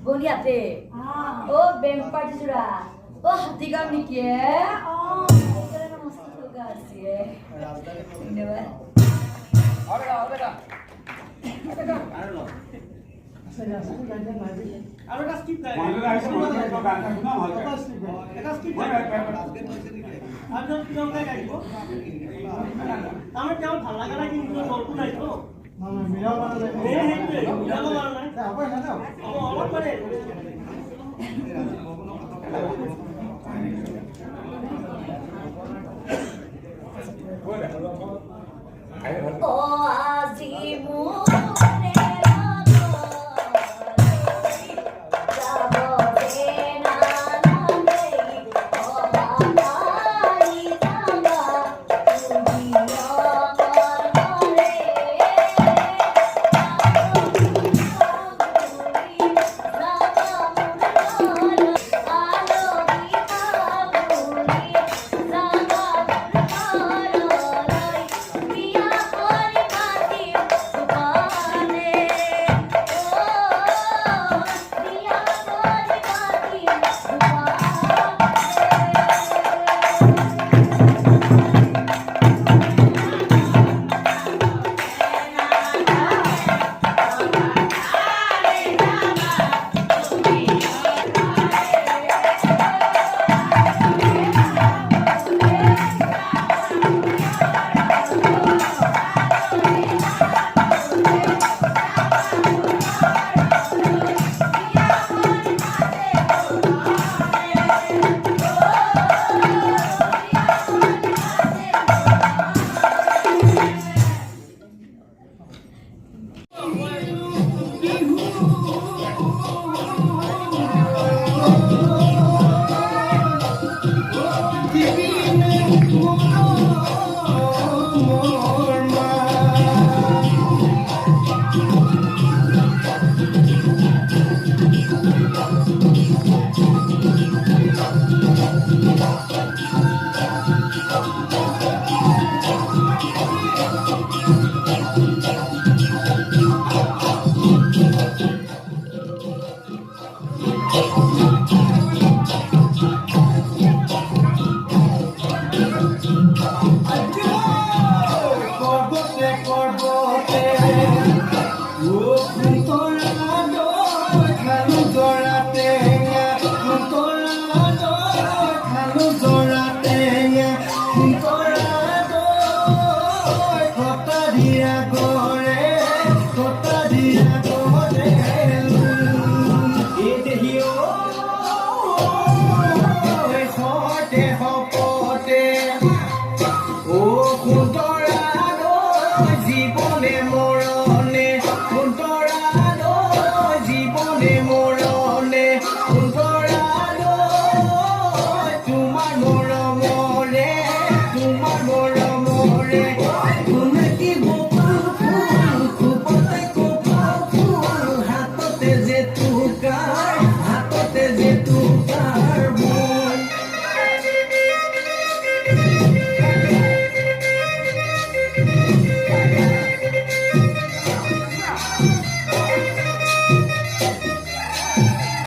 বলিয়াতে ও বেম party জুড়া ও হাতি গাম নিকি ও এখানে মস্ত ঠোকা আছে ধন্যবাদ আৰু এটা স্কিপ নাই এটা স্কিপ নাই আৰু কিমান গাইব আমাৰ তেওঁ ভাল লাগা নাই কিন্তু গল্প নাই তো মিলাব পাৰা নাই মিলাব পাৰা নাই হ'ব না অলপ পাৰে ও আজিমু Junto